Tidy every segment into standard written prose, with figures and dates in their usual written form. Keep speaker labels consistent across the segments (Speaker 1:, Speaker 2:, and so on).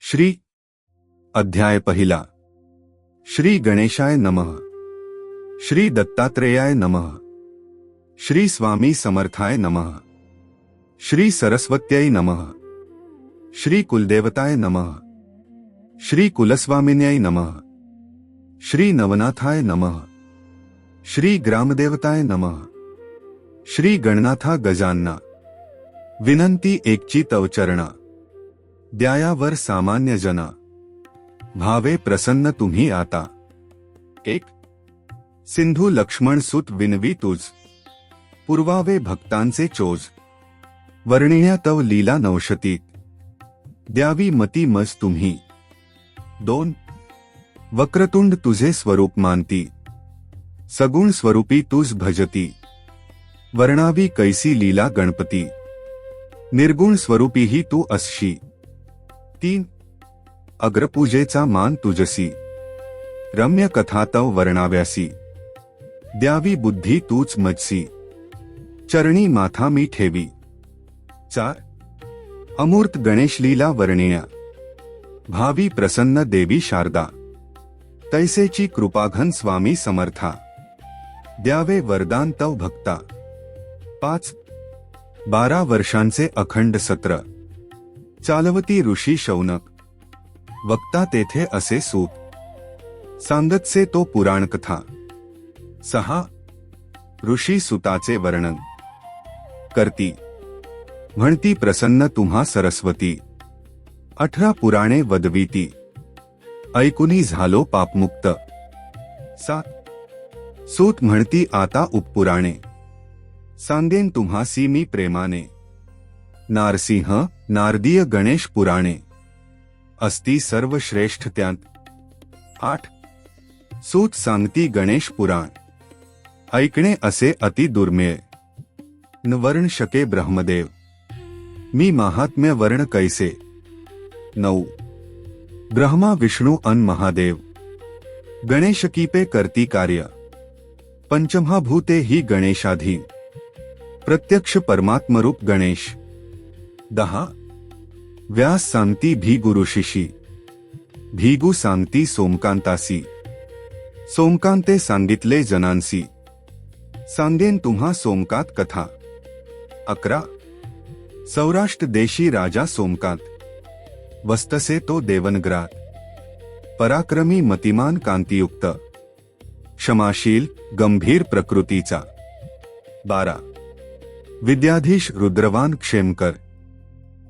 Speaker 1: श्री अध्याय पहिला। श्री गणेशाय नमः। श्री दत्तात्रेयाय नमः। श्री स्वामी समर्थाय नमः। श्री सरस्वत्यै नमः। श्री कुलदेवताय नमः। श्री कुलस्वामिन्यै नमः। श्री नवनाथाय नमः। श्री ग्रामदेवताय नमः। श्री गणनाथा गजानना। विनंती एकची तव चरणा, द्यायावर सामान्य जना, भावे प्रसन्न तुम्ही आता। एक सिंधू लक्ष्मण सुत विनवी तुझ, पुरवावे भक्तांचे चोज, वर्णिण्या तव लीला नवशतीत, द्यावी मती मज तुम्ही। दोन वक्रतुंड तुझे स्वरूप मानती, सगुण स्वरूपी तुझ भजती, वर्णावी कैसी लीला गणपती, निर्गुण स्वरूपी ही तू असशी। तीन अग्रपूजेचा मान तुझसी, रम्य कथा तव वर्णाव्यासी, द्यावी बुद्धी तूच मजसी, चरणी माथा मी ठेवी। चार अमूर्त गणेश लीला वर्णिण्या, भावी प्रसन्न देवी शारदा, तैसेची कृपाघन स्वामी समर्था, द्यावे वरदान तव भक्ता। पाच 12 वर्षांचे अखंड सत्र, चालवती ऋषी शौनक, वक्ता तेथे असे सूत, सांगतसे तो पुराण कथा। 6 ऋषी सुताचे वर्णन करती, म्हणती प्रसन्न तुम्हा सरस्वती, 18 पुराणे वदविती, ऐकुनी झालो पापमुक्त। 7 सूत म्हणती आता उपपुराणे, सांगेन तुम्हासी मी प्रेमाने, नारसिंह नारदीय गणेश पुराणे, अस्ति सर्वश्रेष्ठ त्यांत। 8 सूत सांगती गणेश पुराण, ऐकणे असे अति दुर्मिळ, न वर्ण शके ब्रह्मदेव, मी महात्म्य वर्ण कैसे। 9 ब्रह्मा विष्णू अन महादेव, गणेशकीपे करती कार्य, पंचमहाभूते ही गणेशाधीन, प्रत्यक्ष परमात्मरूप गणेश। 10 व्यास सांगती भीगु ऋषीशी, भीगु सांगती सोमकांतासी, सोमकांते सांगितले जनांसी, सांगेन तुम्हा सोमकात कथा। 11 सौराष्ट्र देशी राजा सोमकांत, वस्तसे तो देवनग्रात, पराक्रमी मतिमान कांतियुक्त, क्षमाशील गंभीर प्रकृतीचा। 12 विद्याधीश रुद्रवान क्षेमकर,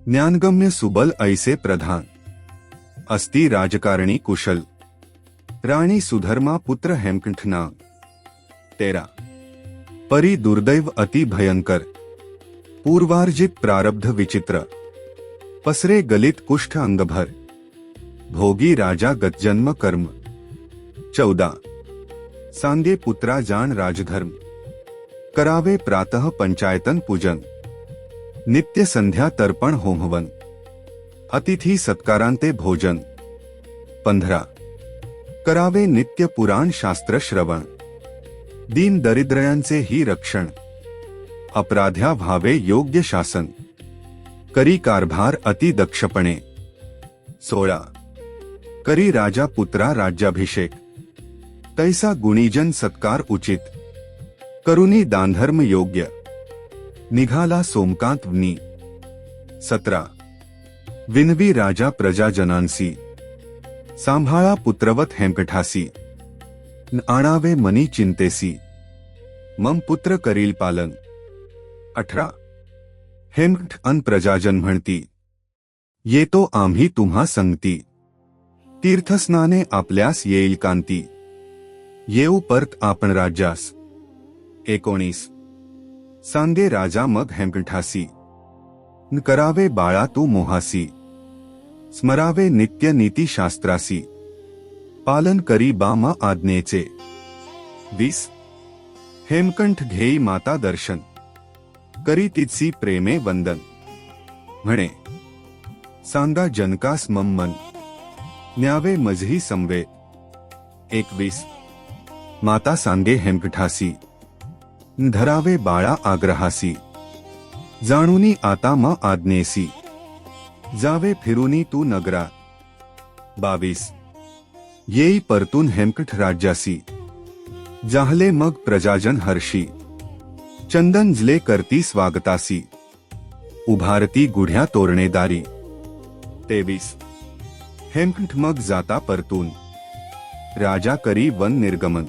Speaker 1: ज्ञानगम्य सुबल ऐसे प्रधान, अस्ति राजकारणी कुशल, राणी सुधर्मा पुत्र हेमकंठ नाम। 13 परी दुर्दैव अति भयंकर, पूर्वार्जित प्रारब्ध विचित्र, पसरे गलित कुष्ठ अंगभर, भोगी राजा गतजन्म कर्म। 14 सांगे पुत्रा जान राजधर्म, करावे प्रातः पंचायतन पूजन, नित्य संध्या तर्पण होमवन, अतिथी सत्कारांते भोजन। 15 करावे नित्य पुराण शास्त्र श्रवण, दीन दरिद्रयांचे ही रक्षण, अपराध्या व्हावे योग्य शासन, करी कारभार अति दक्षपणे। 16 करी राजा पुत्रा राज्याभिषेक, तैसा गुणीजन सत्कार उचित, करुनी दानधर्म योग्य, निघाला सोमकांत वनी। 17 विनवी राजा प्रजाजनांसी, सांभाळा पुत्रवत हेमकंठासी, न आणावे मनी चिंतेसी, मम पुत्र करील पालन। 18 हेमकंठ अन प्रजाजन म्हणती, येतो आम्ही तुम्हा संगती, तीर्थस्नाने आपल्यास येईल कांती, येऊ परत आपण राज्यास। 19 सांगे राजा मग हेमकंठासी, न करावे बाळा तू मोहासी, स्मरावे नित्य नीती शास्त्रासी, पालन करी बामा आज्ञेचे। 20 हेमकंठ घेई माता दर्शन, करी तिची प्रेमे वंदन, म्हणे सांगा जनकास मम मन, न्यावे मजही समवेत। 21 माता सांगे हेमकंठासी, धरावे बाळा आग्रहासी, जाणूनी आता म आज्ञेसी, जावे फिरूनी तू नगरात, 22 येई परतून हेमकठ राज्यासी जाहले मग प्रजाजन हर्षी चंदनजले करती स्वागतासी उभारती गुढ्या तोरणेदारी 23 हेमकठ मग जाता परतून राजा करी वन निर्गमन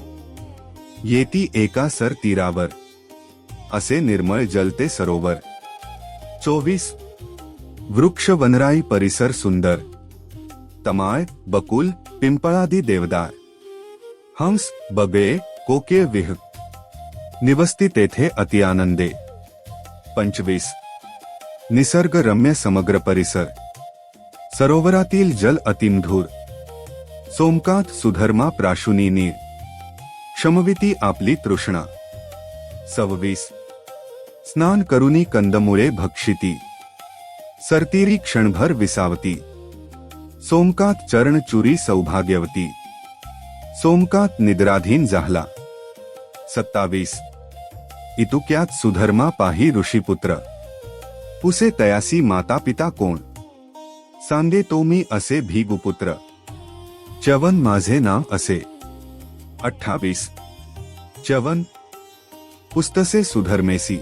Speaker 1: येती एका सर तीरावर असे निर्मळ जलते सरोवर 24 वृक्ष वनराई परिसर सुंदर तमाळ बकुल पिंपळादी देवदार हंस बगळे कोके विह निवसती तेथे अति आनंदे 25 निसर्गरम्य समग्र परिसर सरोवरातील जल अतिमधुर सोमकात सुधर्मा प्राशुनी नीर क्षमविती आपली तृष्णा 26 स्नान करुनी कंदमुळे भक्षिती सरतीरी क्षणभर विसावती सोमकात चरण चुरी सौभाग्यवती सोमकात निद्राधीन जाहला 27 इतुक्यात सुधर्मा पाही ऋषीपुत्र पुसे तयासी माता पिता कोण सांगे तो मी असे भीगुपुत्र च्यवन माझे नाव असे 28 च्यवन पुस्तसे सुधर्मेसी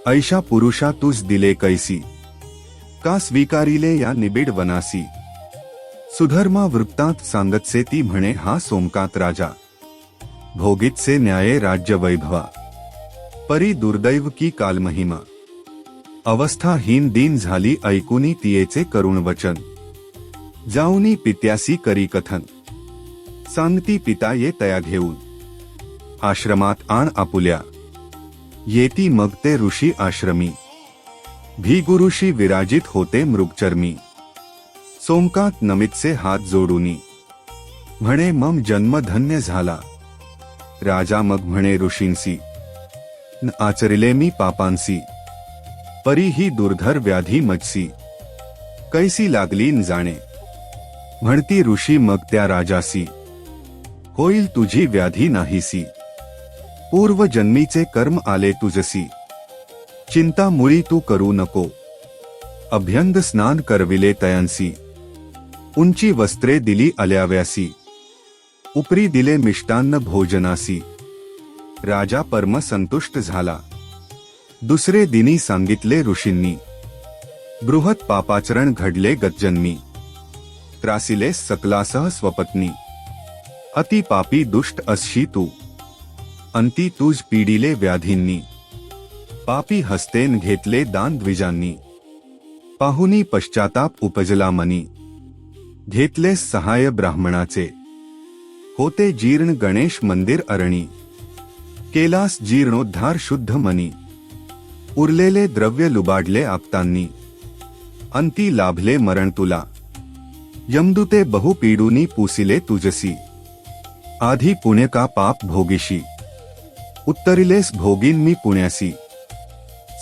Speaker 1: ऐशा पुरुषा तुझ दिले कैसी का स्वीकारिले या निबिड वनासी सुधर्मा वृत्तात सांगतसे ती म्हणे हा सोमकात राजा भोगीतसे न्याये राज्य वैभवा परी दुर्दैव की कालमहिमा अवस्थाहीन दीन झाली ऐकुनी तियेचे करुण वचन जाऊनी पित्यासी करी कथन सांगती पिता ये तया घेऊन आश्रमात आण आपुल्या येती मग ते ऋषी आश्रमी भीगुऋषी विराजित होते मृगचर्मी सोमकात नमितसे हात जोडूनी म्हणे मम जन्म धन्य झाला राजा मग म्हणे ऋषींसी न आचरिले मी पापांसी परी ही दुर्धर व्याधी मजसी कैसी लागली न जाणे म्हणती ऋषी मग त्या राजासी होईल तुझी व्याधी नाहीसी पूर्वजन्मीचे कर्म आले तुझसी चिंता मुळी तू करू नको अभ्यंग स्नान करविले तयांसी उंची वस्त्रे दिली आल्याव्यासी उपरी दिले मिष्टान्न भोजनासी राजा परम संतुष्ट झाला दुसरे दिनी सांगितले ऋषींनी बृहत पापाचरण घडले गतजन्मी त्रासिले सकलासह स्वपत्नी अति पापी दुष्ट असशी तू अंती तुझ पीडिले व्याधींनी पापी हस्तेन घेतले दान द्विजांनी पाहुनी पश्चाताप उपजला मनी घेतले सहाय ब्राह्मणाचे होते जीर्ण गणेश मंदिर अरणी केलास जीर्णोद्धार शुद्ध मनी उरलेले द्रव्य लुबाडले आपतांनी अंती लाभले मरण तुला यमदूते बहुपीडूनी पुसिले तुझसी आधी पुण्य का पाप भोगिशी उत्तरिलेस भोगीन मी पुण्यासी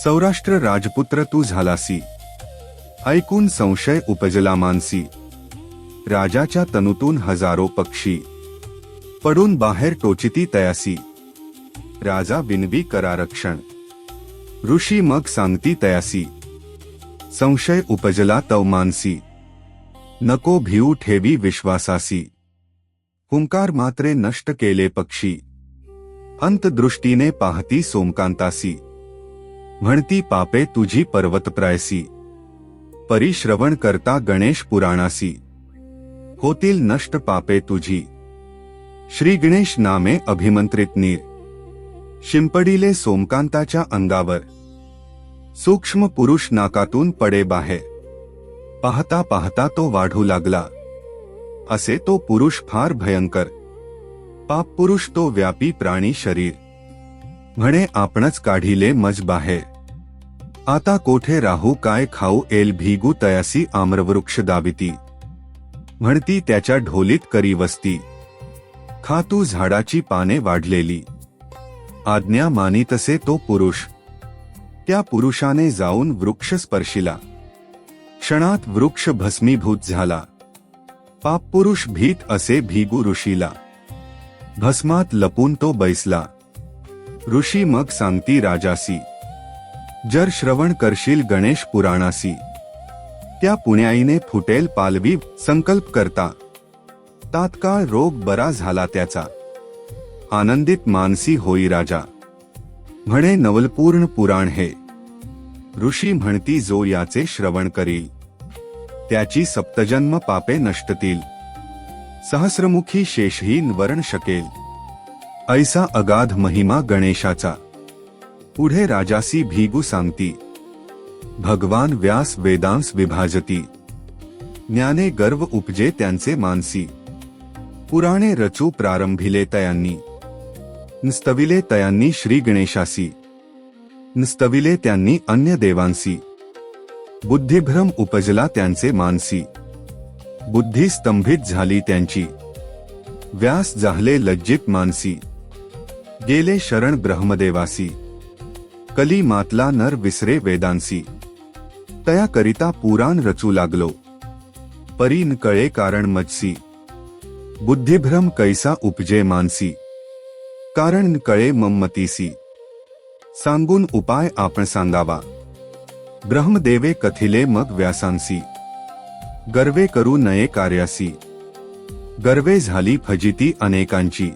Speaker 1: सौराष्ट्र राजपुत्र तू झालासी ऐकून संशय उपजला मानसी राजाच्या तनुतून हजारो पक्षी पडून बाहेर टोचिती तयासी राजा विनवी करा रक्षण ऋषी मग सांगती तयासी संशय उपजला तव मानसी नको भिऊ ठेवी विश्वासासी हुंकार मात्रे नष्ट केले पक्षी अंतदृष्टीने पाहती सोमकांतासी म्हणती पापे तुझी पर्वतप्रायसी परिश्रवण करता गणेश पुराणासी होतील नष्ट पापे तुझी श्री गणेश नामे अभिमंत्रित नीर शिंपडिले सोमकांताच्या अंगावर सूक्ष्म पुरुष नाकातून पडे बाहेर पाहता पाहता तो वाढू लागला असे तो पुरुष फार भयंकर पाप पुरुष तो व्यापी प्राणी शरीर म्हणे आपणच काढिले मज बाहेर आता कोठे राहू काय खाऊ एल भीगू तयासी आम्रवृक्ष दाबिती म्हणती त्याच्या ढोलीत करी वस्ती खातू झाडाची पाने वाढलेली आज्ञा मानितसे तो पुरुष त्या पुरुषाने जाऊन वृक्ष स्पर्शिला क्षणात वृक्ष भस्मीभूत झाला पाप पुरुष भीत असे भीगू ऋषीला भस्मात लपून तो बैसला ऋषी मग सांगती राजासी जर श्रवण करशील गणेश पुराणासी त्या पुण्याईने फुटेल पालवी संकल्प करता तात्काळ रोग बरा झाला त्याचा. आनंदित मानसी होई राजा, म्हणे नवलपूर्ण पुराण हे. ऋषी म्हणती जो याचे श्रवण करील त्याची सप्तजन्म पापे नष्टतील. सहस्रमुखी शेषही वरण शकेल, ऐसा अगाध महिमा गणेशाचा. पुढे राजासी भीगू सांगती, भगवान व्यास वेदांस विभाजती. ज्ञाने गर्व उपजे त्यांचे मानसी, पुराणे रचू प्रारंभिले तयांनी. नस्तविले तयांनी श्री गणेशासी, नस्तविले त्यांनी अन्य देवांसी. बुद्धिभ्रम उपजला त्यांचे मानसी, बुद्धी स्तंभित झाली त्यांची. व्यास जाहले लज्जित मानसी, गेले शरण ब्रह्मदेवासी. कली मातला नर विसरे वेदांसी, तया करिता पुराण रचू लागलो. परी न कळे कारण मजसी, बुद्धिभ्रम कैसा उपजे मानसी. कारण न कळे मम्मतीसी, सांगून उपाय आपण सांगावा. ब्रह्मदेवे कथिले मग व्यासांसी, गर्वे करू नये कार्यासी. गर्वे झाली फजिती अनेकांची,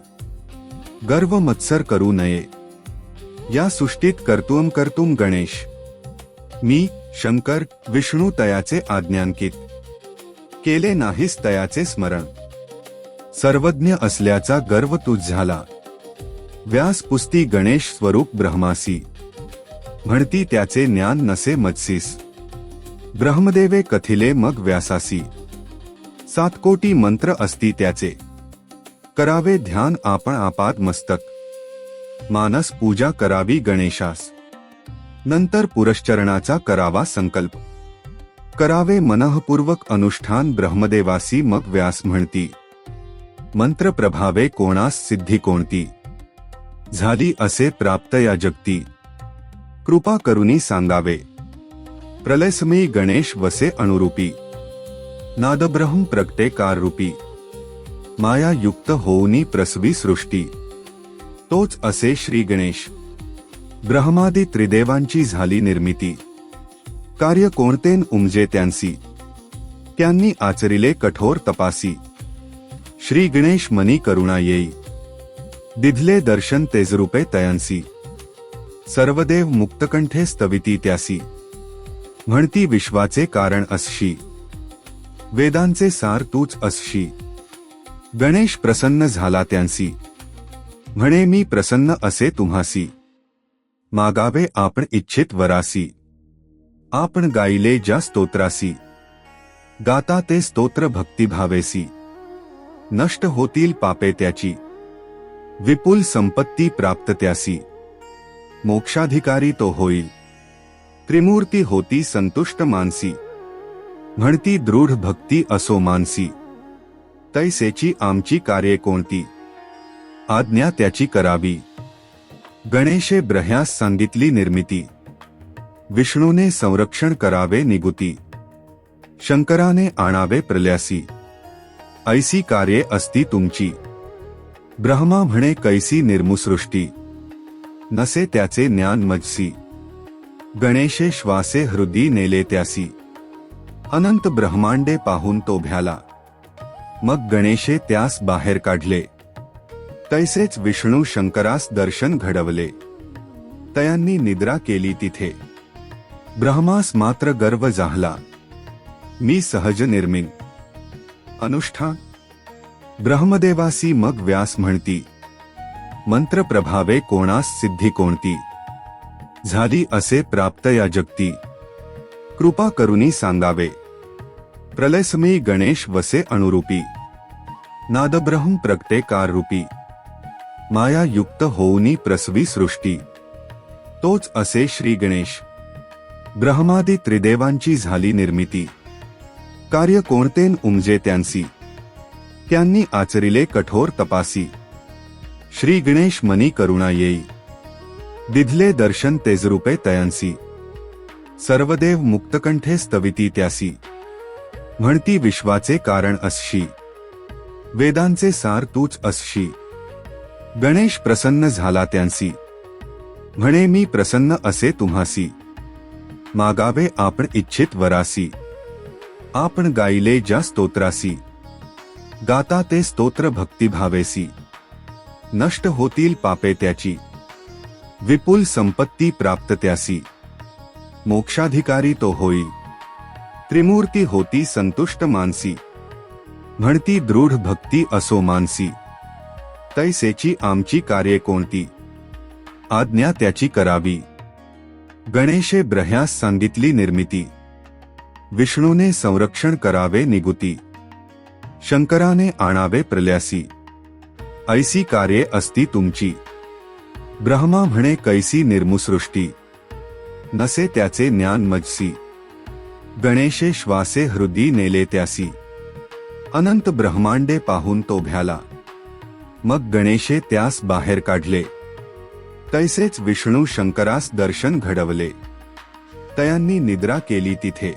Speaker 1: गर्व मत्सर करू नये. या सृष्टीत कर्तुम गणेश, मी शंकर विष्णू तयाचे आज्ञांकित. केले नाहीस तयाचे स्मरण, सर्वज्ञ असल्याचा गर्व तुझ झाला. व्यास पुस्ती गणेश स्वरूप ब्रह्मासी, म्हणती त्याचे ज्ञान नसे मजसीस. ब्रह्मदेवे कथिले मग व्यासासी, 7 कोटी मंत्र असती त्याचे. करावे ध्यान आपण आपाद मस्तक, मानस पूजा करावी गणेशास. नंतर पुरश्चरणाचा करावा संकल्प, करावे मनःपूर्वक अनुष्ठान. ब्रह्मदेवासी मग व्यास म्हणती, मंत्र प्रभावे कोणास सिद्धी कोणती. झाली असे प्राप्त या जगती, कृपा करुनी सांगावे. प्रलयसमयी गणेश वसे अणुरूपी, नादब्रह्म प्रगटे काररूपी. माया युक्त होऊनी प्रसवी सृष्टी, तोच असे श्री गणेश. ब्रह्मादी त्रिदेवांची झाली निर्मिती, कार्य कोणतेन उमजे त्यांसी. त्यांनी आचरिले कठोर तपासी, श्री गणेश मनी करुणा येई. दिधले दर्शन तेजरूपे तयांसी, सर्वदेव मुक्तकंठे स्तविती त्यासी. म्हणती विश्वाचे कारण असशी, वेदांचे सार तूच असशी. गणेश प्रसन्न झाला त्यांसी, म्हणे मी प्रसन्न असे तुम्हासी. मागावे आपण इच्छित वरासी, आपण गायले ज्या स्तोत्रासी. गाता ते स्तोत्र भक्तिभावेसी, नष्ट होतील पापे त्याची. विपुल संपत्ती प्राप्त त्यासी, मोक्षाधिकारी तो होईल. त्रिमूर्ती होती संतुष्ट मानसी, म्हणती दृढ भक्ती असो मानसी. तैसेची आमची कार्ये कोणती, आज्ञा त्याची करावी. गणेशे ब्रह्यास सांगितली निर्मिती, विष्णूने संरक्षण करावे निगुती. शंकराने आणावे प्रलयासी, ऐसी कार्ये असती तुमची. ब्रह्मा म्हणे कैसी निर्मुसृष्टी, नसे त्याचे ज्ञान मजसी. गणेशे श्वासे हृदय नेले त्यासी, अनंत ब्रह्मांडे पाहून तो भ्याला. मग गणेशे त्यास बाहेर काढले, तैसेच विष्णू शंकरास दर्शन घडवले. तयांनी निद्रा केली तिथे, ब्रह्मास मात्र गर्व जाहला. मी सहज निर्मिन अनुष्ठान. ब्रह्मदेवासी मग व्यास म्हणती, मंत्र प्रभावे कोणास सिद्धी कोणती. झाली असे प्राप्त या जगती, कृपा करुनी सांगावे. प्रलयसमयी गणेश वसे अणुरूपी, नादब्रह्म प्रगटे काररूपी. माया युक्त होऊनी प्रसवी सृष्टी, तोच असे श्री गणेश. ब्रह्मादी त्रिदेवांची झाली निर्मिती, कार्य कोणतेन उमजे त्यांसी. त्यांनी आचरिले कठोर तपासी, श्री गणेश मनी करुणा येई. दिधले दर्शन तेजरूपे तयांसी, सर्वदेव मुक्तकंठे स्तविती त्यासी. म्हणती विश्वाचे कारण असशी, वेदांचे सार तूच असशी. गणेश प्रसन्न झाला त्यांसी, म्हणे मी प्रसन्न असे तुम्हासी. मागावे आपण इच्छित वरासी. आपण गायले ज्या स्तोत्रासी गाता ते स्तोत्र भक्तिभावेसी नष्ट होतील पापे त्याची विपुल संपत्ती प्राप्त त्यासी मोक्षाधिकारी तो होईल त्रिमूर्ती होती संतुष्ट मानसी म्हणती दृढ भक्ती असो मानसी तैसेची आमची कार्ये कोणती आज्ञा त्याची करावी गणेशे ब्रह्यास सांगितली निर्मिती विष्णूने संरक्षण करावे निगुती शंकराने आणावे प्रलयासी ऐसी कार्ये असती तुमची ब्रह्मा म्हणे कैसी निर्मुसृष्टी नसे त्याचे ज्ञान मजसी गणेशे श्वासे हृदी नेले त्यासी अनंत ब्रह्मांडे पाहून तो भ्याला मग गणेशे त्यास बाहेर काढले तैसेच विष्णू शंकरास दर्शन घडवले तयांनी निद्रा केली तिथे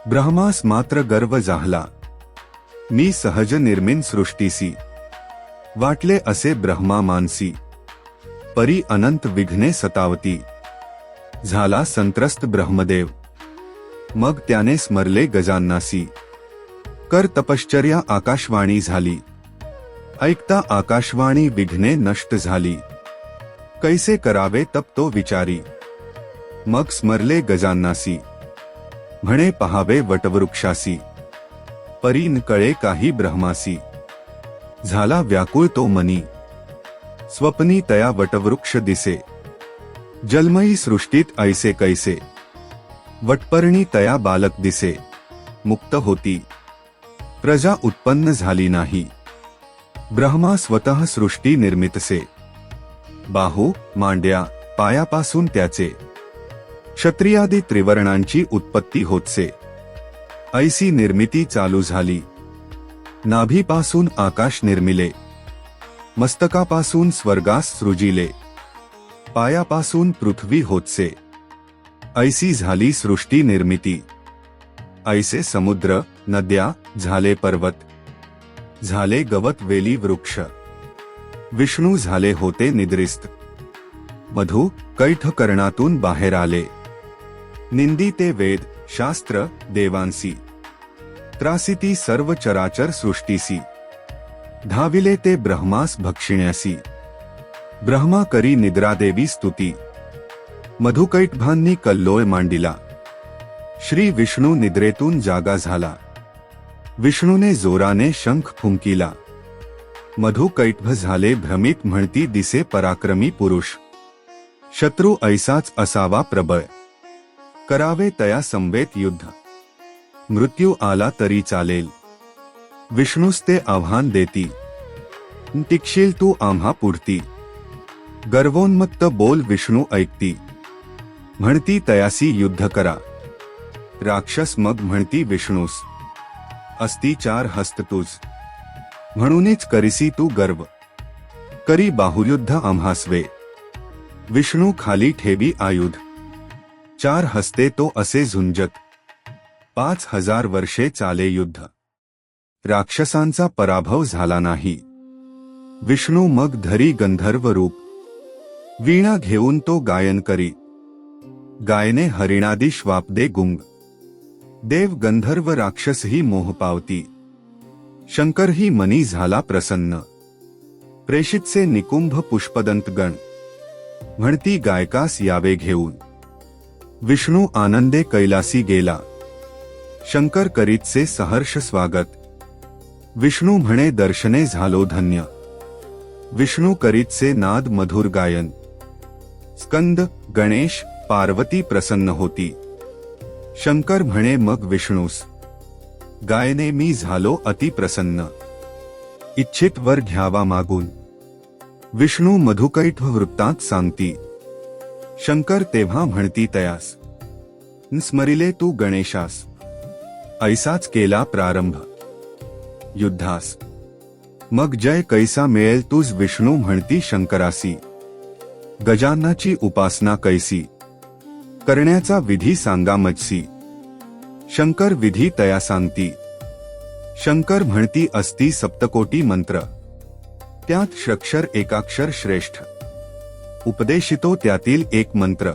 Speaker 1: ब्रह्मास मात्र गर्व जाहला मी सहज निर्मिन सृष्टीसी वाटले असे ब्रह्मा मानसी परी अनंत विघ्ने सतावती झाला संत्रस्त ब्रह्मदेव मग त्याने स्मरले गजाननासी कर तपश्चर्या आकाशवाणी झाली ऐकता आकाशवाणी विघ्ने नष्ट झाली कैसे करावे तप तो विचारी मग स्मरले गजाननासी म्हणे पहावे वटवृक्षासी परी न कळे काही ब्रह्मासी झाला व्याकुळ तो मनी स्वप्नी तया वटवृक्ष दिसे जलमयी सृष्टीत ऐसे कैसे वटपर्णी तया बालक दिसे मुक्त होती प्रजा उत्पन्न झाली नाही ब्रह्मा स्वतः सृष्टी निर्मितसे बाहू मांड्या पायापासून त्याचे क्षत्रियादी त्रिवर्णांची उत्पत्ती होतसे ऐसी निर्मिती चालू झाली नाभीपासून आकाश निर्मिले मस्तकापासून स्वर्गास सृजिले पायापासून पृथ्वी होतसे ऐसी झाली सृष्टी निर्मिती ऐसे समुद्र नद्या झाले पर्वत झाले गवत वेली वृक्ष विष्णू झाले होते निद्रिस्त मधु कैठकर्णातून बाहेर आले निंदी ते वेद शास्त्र देवांसी त्रासिती सर्व चराचर सृष्टीसी धाविले ते ब्रह्मास भक्षिण्यासी ब्रह्मा करी निद्रादेवी स्तुती मधुकैटभांनी कल्लोळ मांडिला श्री विष्णू निद्रेतून जागा झाला विष्णूने जोराने शंख फुंकिला मधुकैटभ झाले भ्रमित म्हणती दिसे पराक्रमी पुरुष शत्रू ऐसाच असावा प्रबळ करावे तया संवेत युद्ध मृत्यू आला तरी चालेल विष्णूस ते आव्हान देती टिकशील तू आम्हा पुढती गर्वोन्मत्त बोल विष्णू ऐकती म्हणती तयासी युद्ध करा राक्षस मग म्हणती विष्णूस असती चार हस्त तुझ म्हणूनच करीसी तू गर्व करी बाहुयुद्ध आम्हासवे विष्णू खाली ठेवी आयुध चार हस्ते तो असे झुंजत 5000 वर्षे चाले युद्ध राक्षसांचा पराभव झाला नाही विष्णू मग धरी गंधर्व रूप वीणा घेऊन तो गायन करी गायने हरिणादी श्वापदे गुंग देव गंधर्व राक्षसही मोह पावती शंकरही मनी झाला प्रसन्न प्रेषितसे निकुंभ पुष्पदंत गण म्हणती गायकास यावे घेऊन विष्णू आनंदे कैलासी गेला शंकर करीतसे सहर्ष स्वागत विष्णू म्हणे दर्शने झालो धन्य विष्णू करीतसे नाद मधुर गायन स्कंद गणेश पार्वती प्रसन्न होती शंकर म्हणे मग विष्णूस गायने मी झालो अति प्रसन्न इच्छित वर घ्यावा मागून विष्णू मधुकैठ वृत्तांत सांगती शंकर तेव्हा म्हणती तयास स्मरिले तू गणेशास ऐसाच केला प्रारंभ युद्धास मग जय कैसा मिळेल तुझ विष्णू म्हणती शंकरासी गजाननाची उपासना कैसी करण्याचा विधी सांगा मजसी शंकर विधी तया सांगती शंकर म्हणती असती सप्तकोटी मंत्र त्यात षक्षर एकाक्षर श्रेष्ठ उपदेशितो त्यातील एक मंत्र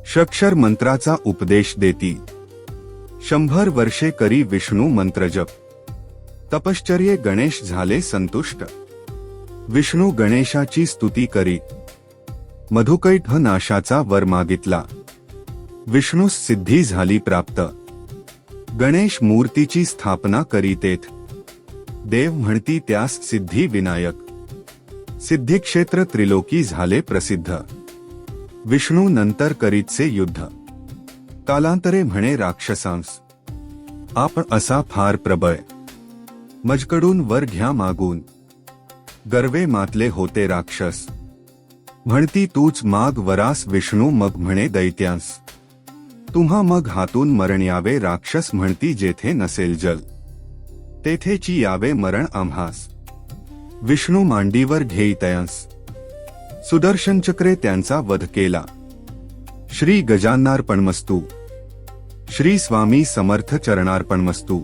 Speaker 1: षक्षर मंत्राचा उपदेश देती 100 वर्षे करी विष्णू मंत्रजप. तपश्चर्ये गणेश झाले संतुष्ट. विष्णू गणेशाची स्तुती करी. मधुकैठ नाशाचा वर मागितला. विष्णूस सिद्धी झाली प्राप्त. गणेश मूर्तीची स्थापना करीतेत. देव म्हणती त्यास सिद्धी विनायक. सिद्धिक्षेत्र त्रिलोकी झाले प्रसिद्ध. विष्णू नंतर करीतसे युद्ध. कालांतरे म्हणे राक्षसांस, आपण असा फार प्रबळ. मजकडून वर घ्या मागून. गर्वे मातले होते राक्षस. म्हणती तूच माग वरास विष्णू मग म्हणे दैत्यांस. तुम्हा मग हातून मरण यावे राक्षस म्हणती जेथे नसेल जल. तेथेची यावे मरण आम्हास. विष्णू मांडीवर घेईतयांस. सुदर्शन चक्रे त्यांचा वध केला. श्री गजाननार्पणमस्तु. श्री स्वामी समर्थ चरणार्पणमस्तु.